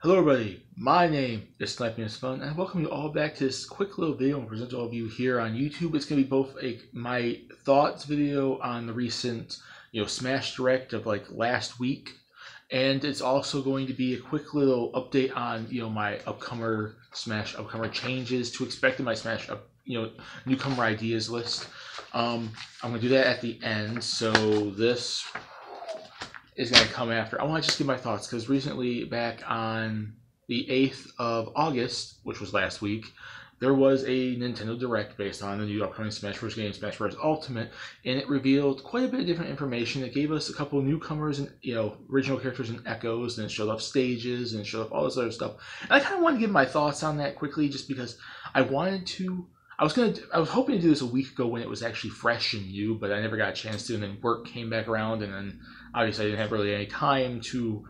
Hello everybody, my name is Sniping is Fun, and welcome you all back to this quick little video and present to all of you here on YouTube. It's going to be both my thoughts video on the recent Smash Direct of last week, and it's also going to be a quick little update on my upcomer changes to expect in my Smash newcomer ideas list. I'm going to do that at the end, so this is going to come after. I want to just give my thoughts because recently, back on the 8th of August, which was last week, there was a Nintendo Direct based on the new upcoming Smash Bros. Game, Smash Bros. Ultimate, and it revealed quite a bit of different information. It gave us a couple of newcomers and original characters and echoes, and it showed off stages and it showed off all this other stuff. And I kind of want to give my thoughts on that quickly, just because I wanted to. I was hoping to do this a week ago when it was actually fresh and new, but I never got a chance to, and then work came back around, and then obviously I didn't have really any time to,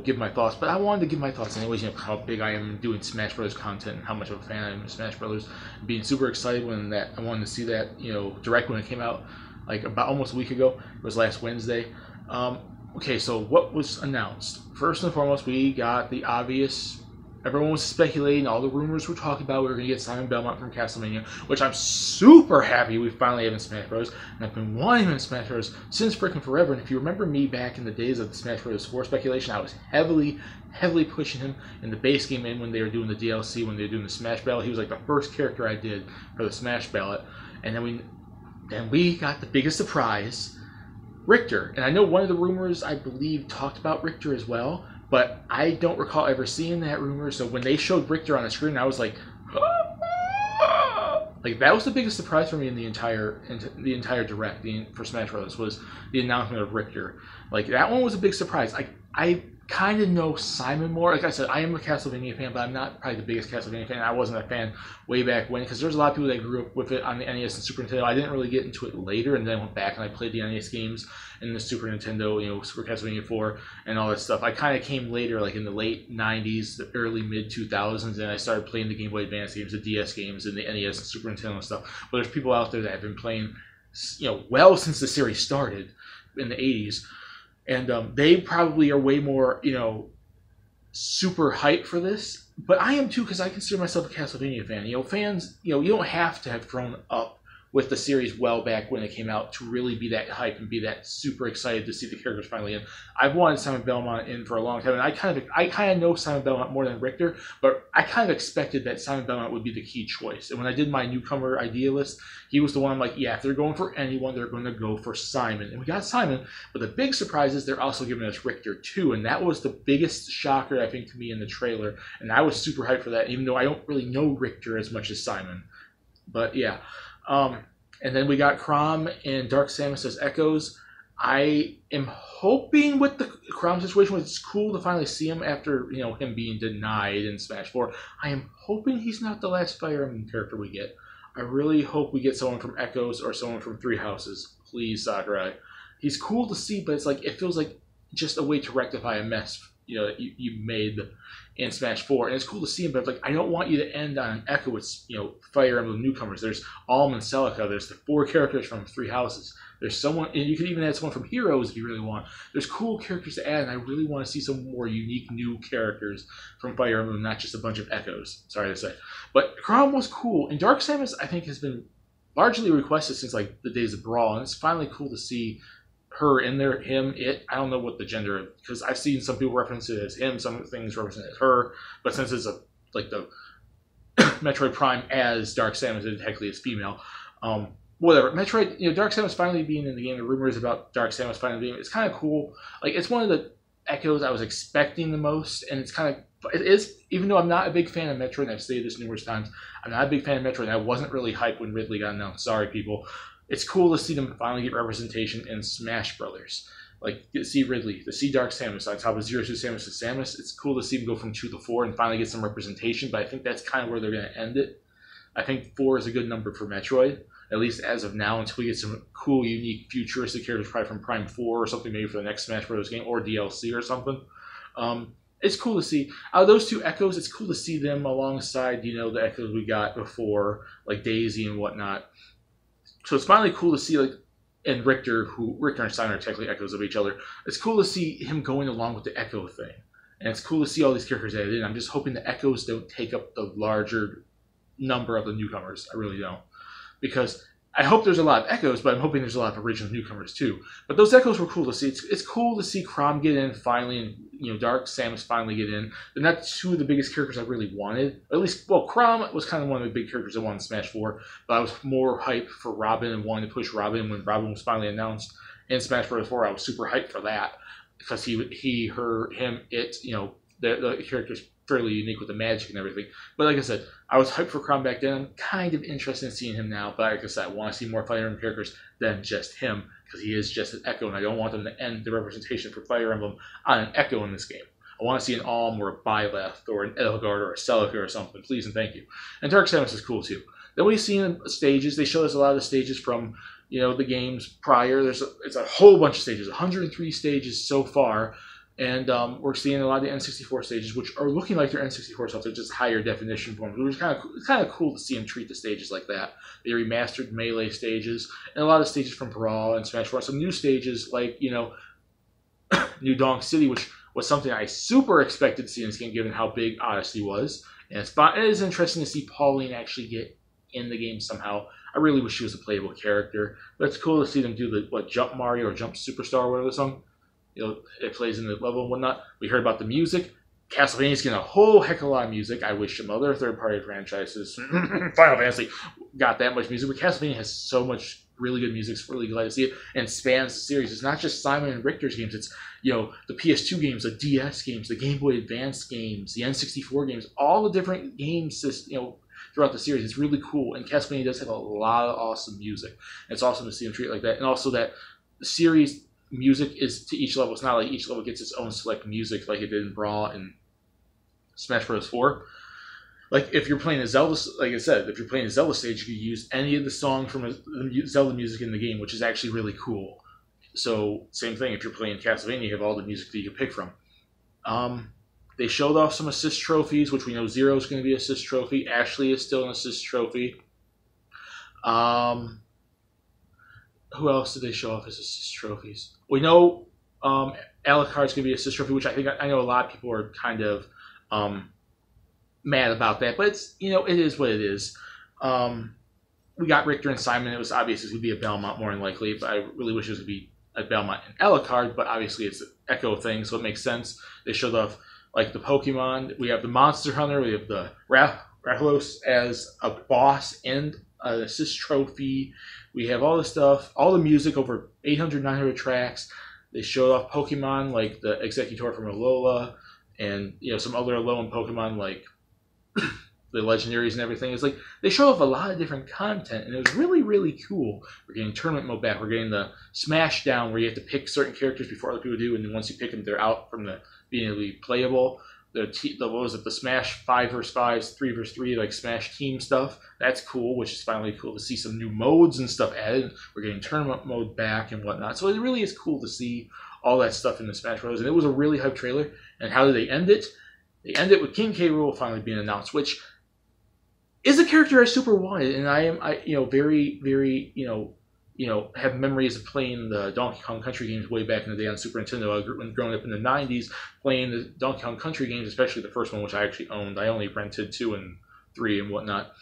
give my thoughts. But I wanted to give my thoughts anyways, how big I am doing Smash Bros. Content and how much of a fan I am of Smash Bros. Being super excited when I wanted to see that, Direct when it came out, about almost a week ago. It was last Wednesday. Okay, so what was announced? First and foremost, we got the obvious. Everyone was speculating, all the rumors were talking about we were going to get Simon Belmont from Castlevania, which I'm super happy we finally have in Smash Bros. And I've been wanting him in Smash Bros. Since freaking forever. And if you remember me back in the days of the Smash Bros. 4 speculation, I was heavily pushing him in the base game and when they were doing the DLC, when they were doing the Smash Ballot. He was like the first character I did for the Smash Ballot. And then we got the biggest surprise, Richter. And I know one of the rumors, I believe, talked about Richter as well. But I don't recall ever seeing that rumor. So when they showed Richter on the screen, I was like, that was the biggest surprise for me in the entire Direct for Smash Bros. Was the announcement of Richter. That one was a big surprise. I kind of know Simon more. Like I said, I am a Castlevania fan, but I'm not probably the biggest Castlevania fan. I wasn't a fan way back when, because there's a lot of people that grew up with it on the NES and Super Nintendo. I didn't really get into it later, and then I went back and I played the NES games and the Super Nintendo, Super Castlevania 4 and all that stuff. I kind of came later, in the late 90s, the early mid-2000s, and I started playing the Game Boy Advance games, the DS games, and the NES and Super Nintendo and stuff. But there's people out there that have been playing, well since the series started in the 80s. And they probably are way more, super hyped for this. But I am too, because I consider myself a Castlevania fan. Fans, you don't have to have grown up with the series well back when it came out to really be that hype and be that super excited to see the characters finally in. I've wanted Simon Belmont in for a long time, and I kind of know Simon Belmont more than Richter, but I kind of expected that Simon Belmont would be the key choice. And when I did my newcomer idea list, he was the one I'm like, yeah, if they're going for anyone, they're going to go for Simon. And we got Simon, but the big surprise is they're also giving us Richter too, and that was the biggest shocker, I think, to me in the trailer. And I was super hyped for that, even though I don't really know Richter as much as Simon. But yeah. And then we got Chrom and Dark Samus as Echoes. I am hoping with the Chrom situation, it's cool to finally see him after, him being denied in Smash 4. I am hoping he's not the last Fire Emblem character we get. I really hope we get someone from Echoes or someone from Three Houses. Please, Sakurai. He's cool to see, but it feels like just a way to rectify a mess you made in Smash 4, and it's cool to see him, but I don't want you to end on an Echo with Fire Emblem newcomers. There's Alm and Celica. There's the 4 characters from Three Houses. There's someone, and you could even add someone from Heroes if you really want. There's cool characters to add, and I really want to see some more unique new characters from Fire Emblem, not just a bunch of Echoes. Sorry to say, but Chrom was cool, and Dark Samus I think has been largely requested since the days of Brawl, and it's finally cool to see her in there, him, it. I don't know what the gender, because I've seen some people reference it as him, some things represent it as her, but since it's the Metroid Prime as Dark Samus, it technically is female. Whatever. Metroid, Dark Samus finally being in the game, the rumors about Dark Samus finally being, it's kind of cool. It's one of the Echoes I was expecting the most, and it is, even though I'm not a big fan of Metroid, and I've stated this numerous times, I'm not a big fan of Metroid, and I wasn't really hyped when Ridley got announced. Sorry, people. It's cool to see them finally get representation in Smash Brothers. To see Ridley, to see Dark Samus on top of Zero Suit Samus to Samus. It's cool to see them go from 2 to 4 and finally get some representation, but I think that's kind of where they're going to end it. I think 4 is a good number for Metroid, at least as of now, until we get some cool, unique, futuristic characters, probably from Prime 4 or something, maybe for the next Smash Bros. Game, or DLC or something. It's cool to see. Out of those 2 Echoes, it's cool to see them alongside, the Echoes we got before, like Daisy and whatnot. So it's finally cool to see, and Richter and Simon are technically Echoes of each other. It's cool to see him going along with the Echo thing. And it's cool to see all these characters added in. I'm just hoping the Echoes don't take up the larger number of the newcomers. I really don't. Because I hope there's a lot of Echoes, but I'm hoping there's a lot of original newcomers too. But those Echoes were cool to see. It's cool to see Chrom get in finally, and Dark Samus finally get in. They're not two of the biggest characters I really wanted. At least, well, Chrom was kind of one of the big characters I wanted in Smash 4, but I was more hyped for Robin and wanted to push Robin when Robin was finally announced in Smash Bros. 4. I was super hyped for that because he, her, him, it, the character's fairly unique with the magic and everything. But like I said, I was hyped for Chrom back then. I'm kind of interested in seeing him now. But like I said, I want to see more Fire Emblem characters than just him, because he is just an Echo, and I don't want them to end the representation for Fire Emblem on an Echo in this game. I want to see an Alm or a Byleth or an Edelgard or a Celica or something. Please and thank you. And Dark Samus is cool too. Then we've seen stages. They showed us a lot of the stages from the games prior. It's a whole bunch of stages, 103 stages so far. And we're seeing a lot of the N64 stages, which are looking like they're N64 stuff. They're just higher definition forms. It was kind of cool to see them treat the stages like that. They remastered Melee stages and a lot of stages from Brawl and Smash 4. Some new stages like New Donk City, which was something I super expected to see in this game, given how big Odyssey was. And it is interesting to see Pauline actually get in the game somehow. I really wish she was a playable character, but it's cool to see them do the Jump Mario or Jump Superstar, whatever the song. It plays in the level and whatnot. We heard about the music. Castlevania's getting a whole heck of a lot of music. I wish some other third-party franchises, Final Fantasy, got that much music. But Castlevania has so much really good music. It's really glad to see it, and spans the series. It's not just Simon and Richter's games. It's the PS2 games, the DS games, the Game Boy Advance games, the N64 games, all the different games. Throughout the series, it's really cool. And Castlevania does have a lot of awesome music. It's awesome to see them treat it like that, and also that the series music is to each level. It's not like each level gets its own select music like it did in Brawl and Smash Bros. 4. Like if you're playing a Zelda, like I said, if you're playing a Zelda stage, you can use any of the songs from the Zelda music in the game, which is actually really cool. So same thing, if you're playing Castlevania, you have all the music that you can pick from. They showed off some assist trophies, which we know Zero is going to be an assist trophy. Ashley is still an assist trophy. Who else did they show off as assist trophies? We know Alucard's going to be an assist trophy, which I know a lot of people are kind of mad about that, but it's it is what it is. We got Richter and Simon. It was obvious it was going to be a Belmont more than likely, but I really wish it was going to be a Belmont and Alucard, but obviously it's an Echo thing, so it makes sense. They showed off like the Pokemon. We have the Monster Hunter. We have the Rathalos as a boss and an assist trophy. We have all the stuff, all the music, over 800, 900 tracks. They showed off Pokemon like the Executor from Alola, and some other Alolan Pokemon like the legendaries and everything. It's like they show off a lot of different content, and it was really, really cool. We're getting tournament mode back. We're getting the Smash Down where you have to pick certain characters before other people do, and then once you pick them, they're out from being able to be playable. What was it? The Smash 5 vs 5, 3 vs 3, like Smash Team stuff. That's cool, which is finally cool to see some new modes and stuff added. We're getting tournament mode back and whatnot. So it really is cool to see all that stuff in the Smash Bros. And it was a really hype trailer. And how did they end it? They end it with King K. Rool finally being announced, which is a character I super wanted. And I very, very, have memories of playing the Donkey Kong Country games way back in the day on Super Nintendo. Growing up in the 90s, playing the Donkey Kong Country games, especially the first one, which I actually owned. I only rented 2 and 3 and whatnot.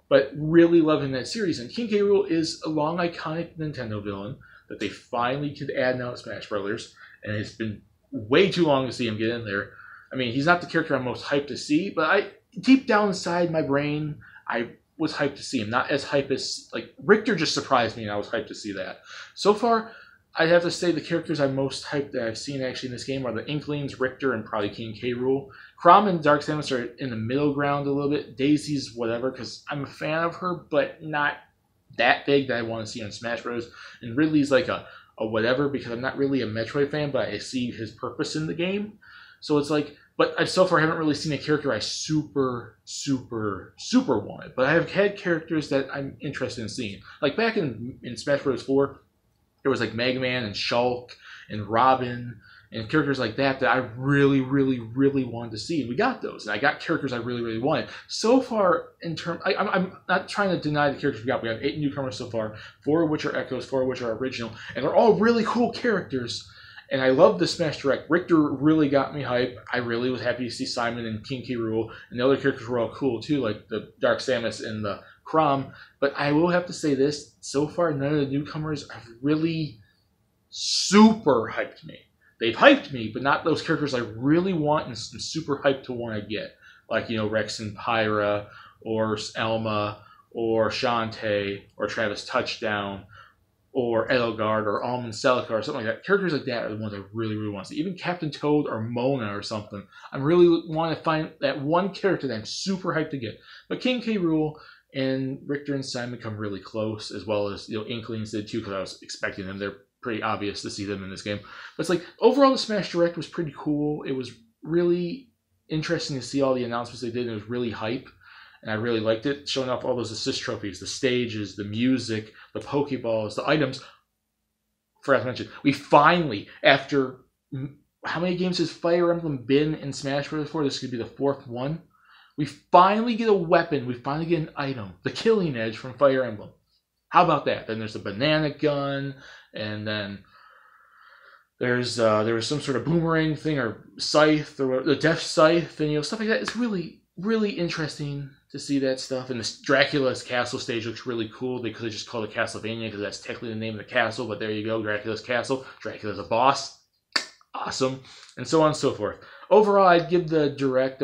But really loving that series. And King K. Rool is a long, iconic Nintendo villain that they finally could add now to Smash Brothers. And it's been way too long to see him get in there. I mean, he's not the character I'm most hyped to see, but deep down inside my brain, I was hyped to see him. Not as hyped as, Richter just surprised me, and I was hyped to see that. So far, I'd have to say the characters I'm most hyped that I've seen actually in this game are the Inklings, Richter, and probably King K. Rool. Chrom and Dark Samus are in the middle ground a little bit. Daisy's whatever, because I'm a fan of her, but not that big that I want to see on Smash Bros. And Ridley's like a whatever, because I'm not really a Metroid fan, but I see his purpose in the game. So it's like, but I so far haven't really seen a character I super, super, super wanted. But I have had characters that I'm interested in seeing. Like back in Smash Bros. 4, there was like Mega Man and Shulk and Robin and characters like that I really, really, really wanted to see. And we got those. And I got characters I really, really wanted. So far, I'm not trying to deny the characters we got. We have 8 newcomers so far, 4 of which are Echoes, 4 of which are original. And they're all really cool characters. And I love the Smash Direct. Richter really got me hype. I really was happy to see Simon and King K. Rool, and the other characters were all cool too, like the Dark Samus and the Chrom. But I will have to say this, so far none of the newcomers have really super hyped me. They've hyped me, but not those characters I really want and I'm super hyped to want to get. Like, you know, Rex and Pyra, or Elma, or Shantae, or Travis Touchdown, or Edelgard, or Almond Celica, or something like that. Characters like that are the ones I really, really want to see. Even Captain Toad or Mona or something. I really want to find that one character that I'm super hyped to get. But King K. Rool and Richter and Simon come really close, as well as, you know, Inklings did too, because I was expecting them. They're pretty obvious to see them in this game. But it's like, overall the Smash Direct was pretty cool. It was really interesting to see all the announcements they did. It was really hype, and I really liked it, showing off all those assist trophies, the stages, the music, the Pokeballs, the items. Forgot to mention, we finally, after how many games has Fire Emblem been in Smash Bros. For? This could be the 4th one. We finally get a weapon. We finally get an item, the Killing Edge from Fire Emblem. How about that? Then there's the banana gun, and then there was some sort of boomerang thing or scythe or the death scythe, and, you know, stuff like that. It's really, really interesting to see that stuff. And this Dracula's castle stage looks really cool. They could have just called it Castlevania because that's technically the name of the castle, but there you go, Dracula's castle. Dracula's a boss. Awesome. And so on and so forth. Overall, I'd give the Direct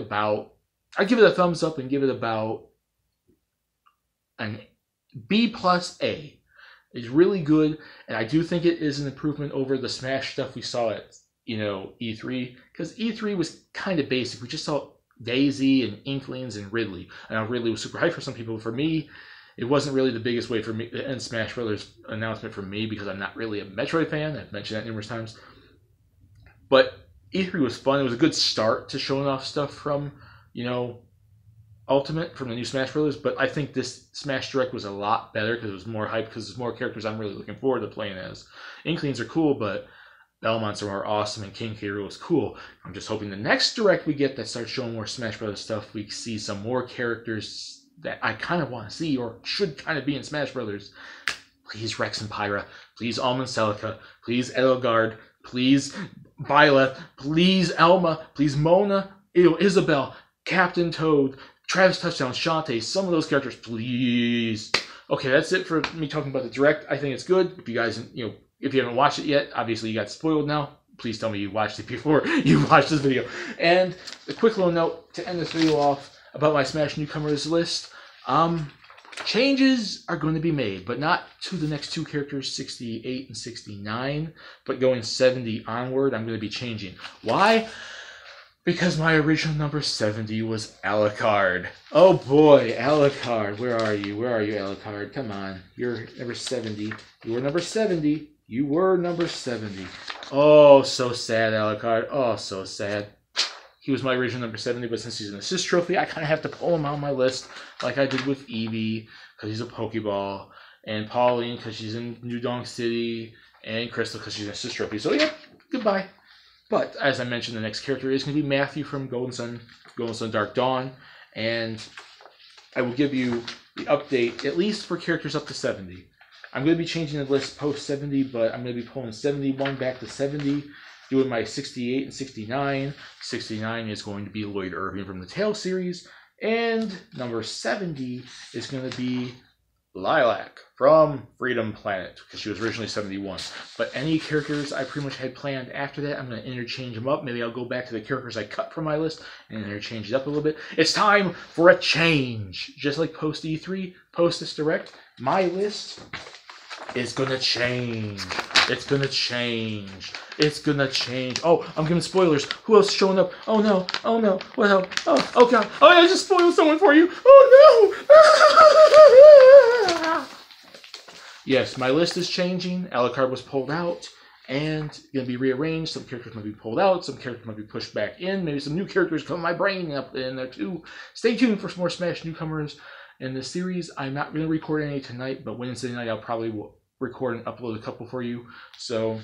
I'd give it a thumbs up and give it about an B plus A. It's really good, and I do think it is an improvement over the Smash stuff we saw at, you know, E3, because E3 was kind of basic. We just saw Daisy and Inklings and Ridley. I know Ridley was super hyped for some people. For me, it wasn't really the biggest way for me to end Smash Brothers announcement for me, because I'm not really a Metroid fan. I've mentioned that numerous times. But E3 was fun. It was a good start to showing off stuff from, you know, Ultimate, from the new Smash Brothers. But I think this Smash Direct was a lot better because it was more hype, because there's more characters I'm really looking forward to playing as. Inklings are cool, but Belmonts are more awesome, and King K. Rool is cool. I'm just hoping the next Direct we get that starts showing more Smash Brothers stuff, we see some more characters that I kind of want to see, or should kind of be in Smash Brothers. Please Rex and Pyra. Please Almond Celica. Please Edelgard. Please Byleth. Please Elma. Please Mona. Isabelle. Captain Toad. Travis Touchdown. Shantae. Some of those characters, please. Okay, that's it for me talking about the Direct. I think it's good. If you guys, you know, if you haven't watched it yet, obviously you got spoiled now. Please tell me you watched it before you watched this video. And a quick little note to end this video off about my Smash Newcomers list. Changes are going to be made, but not to the next two characters, 68 and 69, but going 70 onward, I'm going to be changing. Why? Because my original number 70 was Alucard. Oh boy, Alucard. Where are you? Where are you, Alucard? Come on. You're number 70. You were number 70. You were number 70. Oh, so sad, Alucard. Oh, so sad. He was my original number 70, but since he's an assist trophy, I kind of have to pull him out of my list, like I did with Eevee, because he's a Pokeball, and Pauline, because she's in New Donk City, and Crystal, because she's an assist trophy. So yeah, goodbye. But as I mentioned, the next character is going to be Matthew from Golden Sun Dark Dawn, and I will give you the update, at least for characters up to 70. I'm going to be changing the list post 70, but I'm going to be pulling 71 back to 70, doing my 68 and 69. 69 is going to be Lloyd Irving from the Tale series, and number 70 is going to be Lilac from Freedom Planet, because she was originally 71. But any characters I pretty much had planned after that, I'm going to interchange them up. Maybe I'll go back to the characters I cut from my list and interchange it up a little bit. It's time for a change. Just like post E3, post this Direct, my list is going to change. It's going to change. It's going to change. Oh, I'm giving spoilers. Who else is showing up? Oh no. Oh no. What hell? Oh god. Oh, I just spoiled someone for you. Oh no. Yes, my list is changing. Alucard was pulled out and going to be rearranged. Some characters might be pulled out. Some characters might be pushed back in. Maybe some new characters come my brain up in there too. Stay tuned for some more Smash Newcomers in this series. I'm not going to record any tonight, but Wednesday night I'll probably record and upload a couple for you. So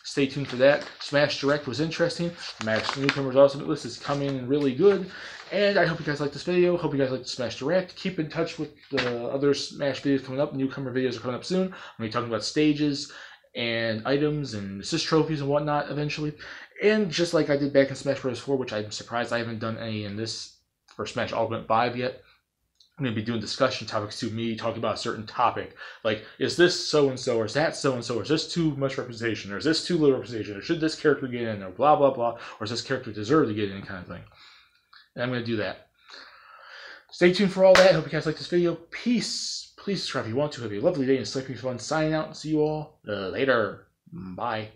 stay tuned for that. Smash Direct was interesting. Smash Newcomers Ultimate List is coming in really good. And I hope you guys like this video. Hope you guys like the Smash Direct. Keep in touch with the other Smash videos coming up. Newcomer videos are coming up soon. I'm going to be talking about stages and items and assist trophies and whatnot eventually. And just like I did back in Smash Bros. 4, which I'm surprised I haven't done any in this for Smash Ultimate 5 yet. I'm going to be doing discussion topics to me, talking about a certain topic. Like, is this so-and-so, or is that so-and-so, or is this too much representation, or is this too little representation, or should this character get in, or blah, blah, blah, or does this character deserve to get in, kind of thing. And I'm going to do that. Stay tuned for all that. Hope you guys like this video. Peace. Please subscribe if you want to. Have a lovely day and sleep fun. Signing out. See you all later. Bye.